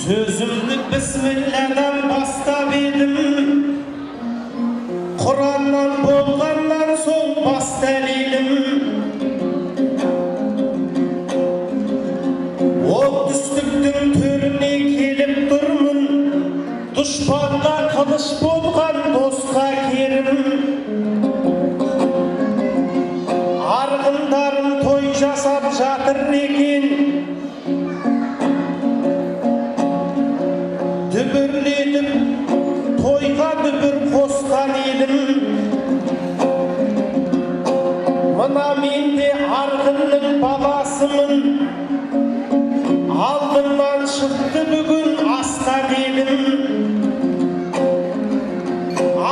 Sözümdü Bismillah'dan bastap edim. Kur'an'dan bolgandan soň bastalıydım. O düstüktün törüne kelip durmun. Düşmanga kılıç bolgan doska kerim. Argındarım toy jasap jatır eken. Dübürledim, toyga dübür koskan edim. Mına mende argınның babasımın. Aldımdan çıktı bugün asta dedim.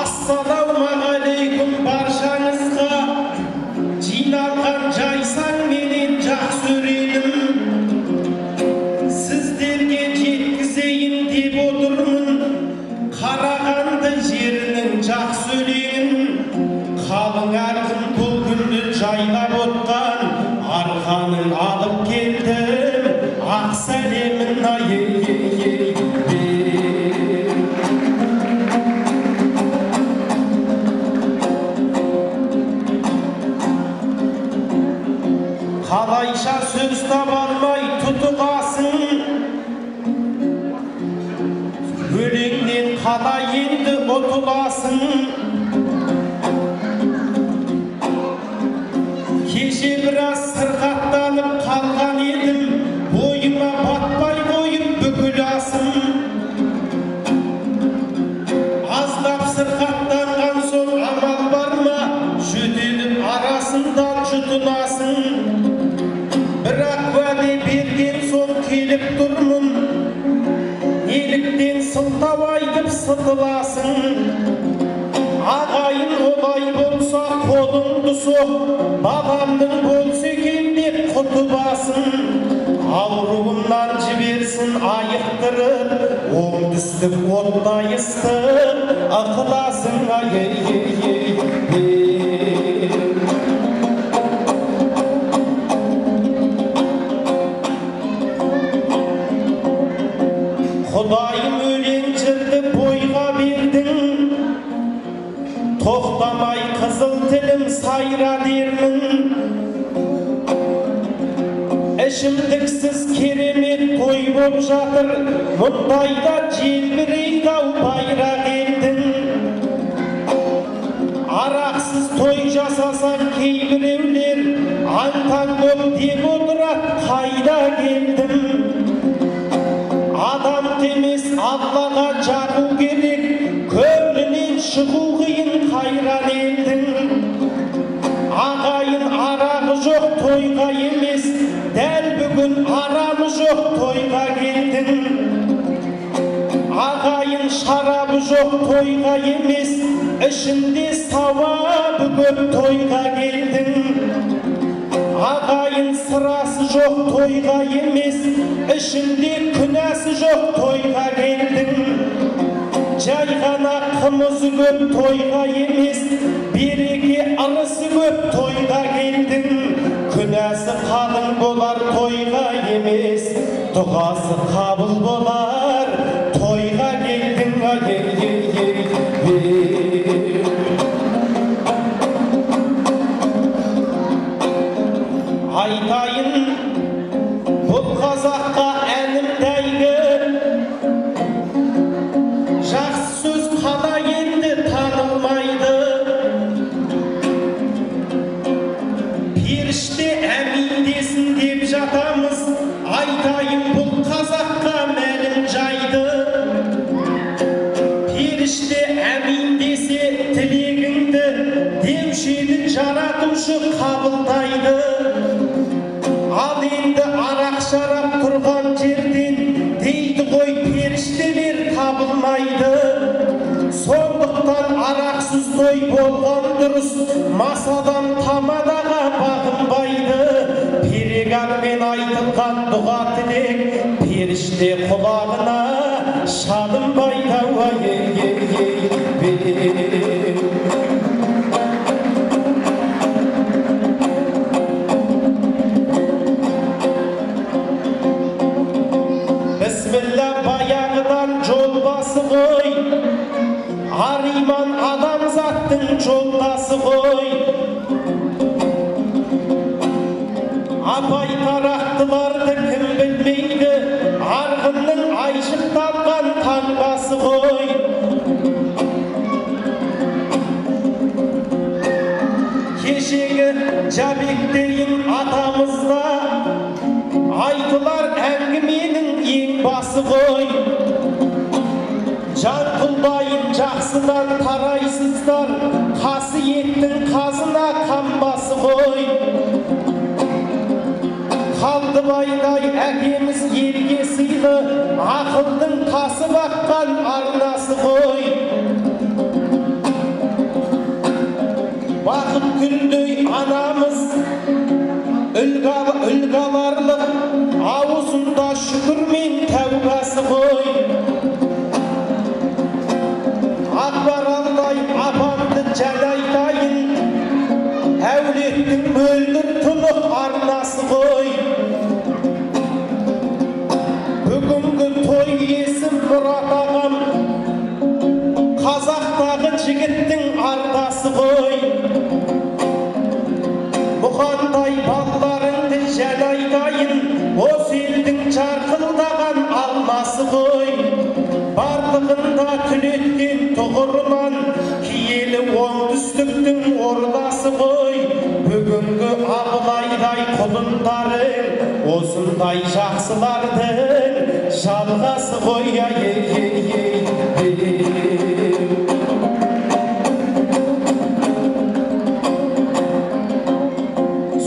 Assalamu aleykum barşanızga. Jinalgan jaysan menen jakсы öredim. Sizlerge жеткізейін деп отырмын. Қарағанды жерінің жақсы өлеңін. Қалың арғын бұл күнді жайлап отқан арқаның алып келдім. Ақ сәлемін қалайша сөз таба алмай тұтығасың. Өлеңнен қалай енді ұтыласың. Кеше біраз сырқаттанып қалған едім. Бойыма батпай қойып бүкіл асым. Аздап сырқаттанған соң амал бар ма? Жөтеліп арасындан жұтынасың. Бірақ уәде берген соң келіп тұрмын. Неліктен сылтау айтып сытыласың? Ағайын олай болса қолыңды соқ, баламның болса екен деп құтыбасың. Ауруымнан жіберсін айықтырып, оңтүстік оттайысты ықыласың. Құдайым өлең жырды бойға бердің. Тоқтамай қызыл тілім сайра дермін. Ішімдіксіз керемет той боп жатыр. Мұндайда желбірейді ау байрақ елдің. Арақсыз той жасасаң кейбіреулер аң-таң боп деп отырат, қайда келдің? Адам емес Аллаға жағу керек, көңілінен шығу қиын қайран елдің. Ағайын арағы жоқ тойға емес, дәл бүгін арамы жоқ тойға келдің. Ағайын шарабы жоқ тойға емес, ішінде сауабы көп тойға келдің. Ағайын сырасы жоқ тойға емес, ішінде күнәсі жоқ тойға келдің. Жай ғана қымызы көп тойға емес, береке ырысы көп тойға келдің. Күнәсі қалың болар тойға емес, дұғасы қабыл болар тойға келдің. Айтайын бұл қазаққа әнім дәйгі. Жақсы сөз қалай енді танылмайды. Періште әмин десін деп жатамыз. Айтайын бұл қазаққа мәлім жайды. Періште әмин десе тілегіңді, деушені жаратушы қабылдайды. Ал енді арақ шарап тұрған жерден дейді ғой періштелер табылмайды. Сондықтан арақсыз той болған дұрыс, мас адам тамадаға бағынбайды. Перегармен айтылған дұға тілек періште құлағына шалынбайды. Bismillah иман адамзаттың жолдасы ғой. Абай тарақтыларды кім білмейді, арғынның айшықталған таңбасы ғой. Кешегі Жабектейін атамызда айтылар әңгіменің ең басы ғой. Жан қылбайын жақсыдан тарайсыздар, қасиеттің қазына қамбасы ғой. Қалдыбайдай әкеміз елге сыйлы, ақылдың тасы баққан арнасы ғой. Бақыт гүлдей анамыз үлгі аларлық, аузында шүкір мен тәубасы ғой. Ақмаралдай апамды жан айтайын, әулеттің мөлдір тұнық арнасы ғой. Бүгінгі той иесі Мұрат ағам, қазақтағы жігіттің ардасы ғой. Мұқандай балаларыңды жан айтайын, осы елдің жарқылдаған алмасы ғой. Барлығында түлеткен тұғырынан киелі оңтүстіктің ордасы ғой. Бүгінгі Абылайдай құлындарың осындай жақсылардың жалғасы ғой.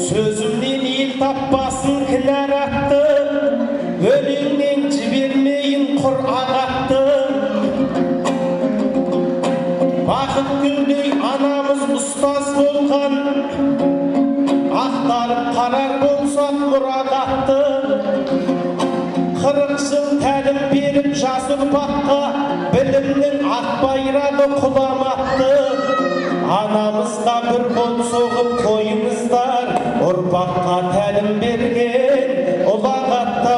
Сөзімнен ел таппасын кінәратты, өлеңнен жібермейін құр ағатты. Бақыт гүлдей анамыз ұстаз болған, ақтарып қарар болсақ мұрағатты. 40 жыл тәлім беріп жас ұрпаққа, білімнің ақ байрағы құламақты. Анамызға бір қол соғып қойыңыздар, ұрпаққа тәлім берген ұлағатта.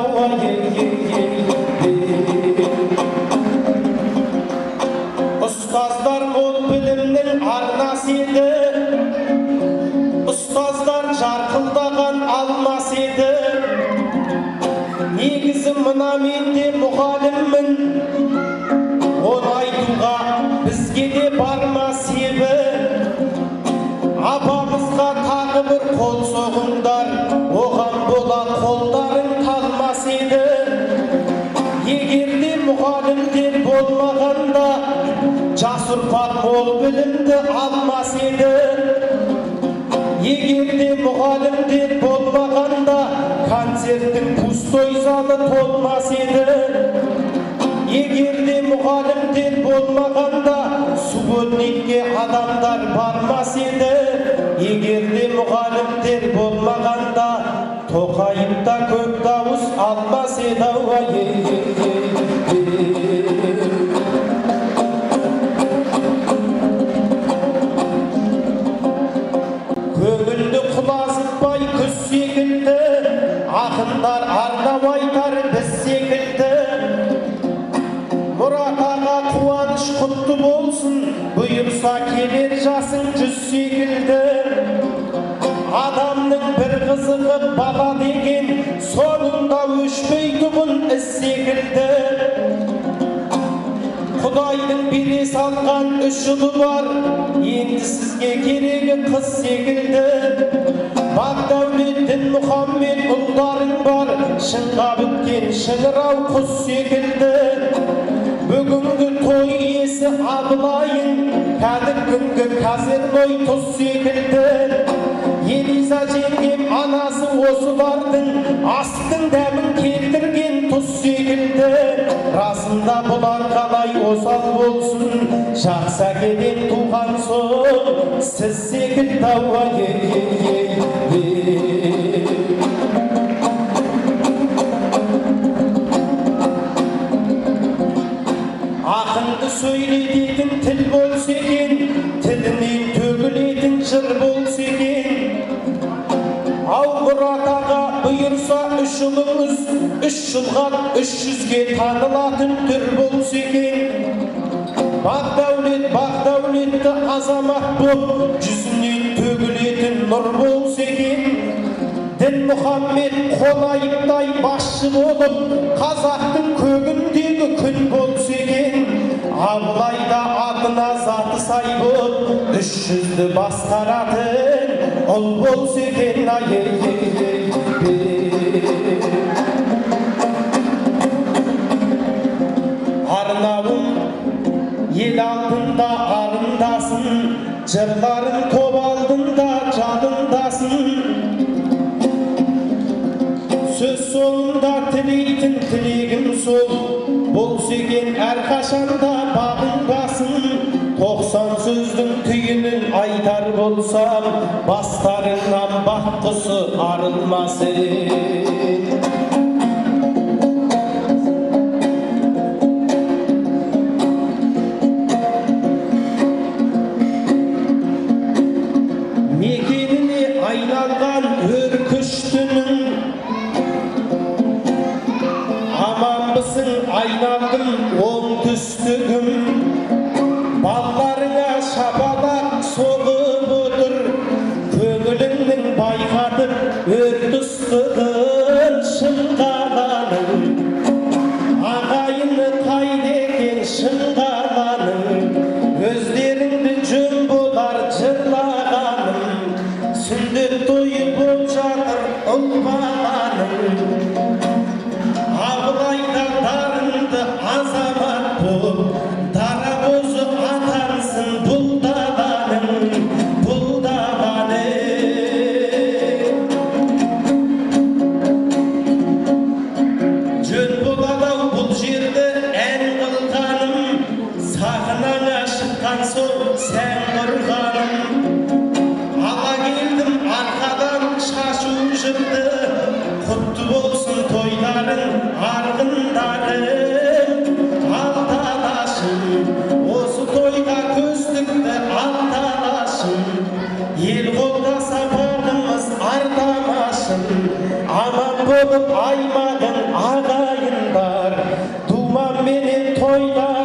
Ұстаздар мол білімнің арнасы еді, ұстаздар жарқылдаған алмас еді. Негізі мына мен де мұғаліммін, оны айтуға бізге де барма себі. Апамызға тағы бір қол соғыңдар, оған бола қолдарың талмас еді. Егерде мұғалімдер болмағанда, жас ұрпақ мол білімді алмас еді. Егерде мұғалімдер болмағанда, концерттің пустой залы толмас еді. Егерде мұғалімдер болмағанда, субботникке адамдар бармас еді. Егерде мұғалімдер болмағанда, Тоқайымда көп дауыс алмас еді. Көңілді құлазытпай күз секілді, ақындар арнап айтар біз секілді. Мұрат аға қуаныш құтты болсын, бұйырса келер жасың 100 секілді. Адамның бір қызығы бала деген, соңында өшпейтұғын із секілді. Құдайдың бере салған 3 ұлы бар, енді сізге керегі қыз секілді. Бақ-дәулет Дінмұхаммед ұлдарың бар, шыңға біткен шыңырау құс секілді. Бүгінгі той иесі Абылайың, кәдік күнгі Казерной тұз секілді. Елиза жеңгем анасы осылардың, астың дәмін келтірген тұз секілді. Расында бұлар қалай осал болсын, жақсы әкеден туған соң, сіз секілді. Ақынды сөйлететін тіл болса екен, тілінен төгілетін жыр болса екен. Ау Мұрат аға бұйырса 3 ұлыңыз 3 жылға 300-ге танылатын түр болса екен. Bak davletті азамат боп, жүзінен төгілетін нұр болса екен. Дін Мұхаммед қолайықтай басшы болып, қазақтың көгіндегі күн болса екен. Абылайда атына заты сай боп, 300-ді басқаратын ұл болса екен. Арнауым ел алдында арындасын, жырларым топ алдында жадындасын. Сөз соңында тілейтін тілегім сол болса екен, әрқашанда бағынбасын. 90 сөздің түйінін айтар болсам, бастарыңнан бақ құсы арылмасын. Мекеніне айналған өркіштінің, аманбысың айналдым оңтүстігім. Балларыңа шапалақ соғып отыр, көңіліңнің байқатып өрт ыстығын шын қаланың. Ағайыны қайда екен шын қаланың, өздеріңді жөн болар жырлағаным. Сүндет тойы боп жатыр ұл баланың, Абылайда дарынды азамат болып, дарабозы атансын бұл даланың, бұл даланың. Жөн болады-ау бұл жерді ән қылғаным, сахнаға шыққан соң сән құрғаным. Ала келдім арқадан шашу жырды, құтты болсын тойларың арғындарың. Алталашым, осы тойға көздікті алталашым, ел қолдаса бағымыз ардамашым. Аман болып аймағын ағайындар, думанменен тойлар.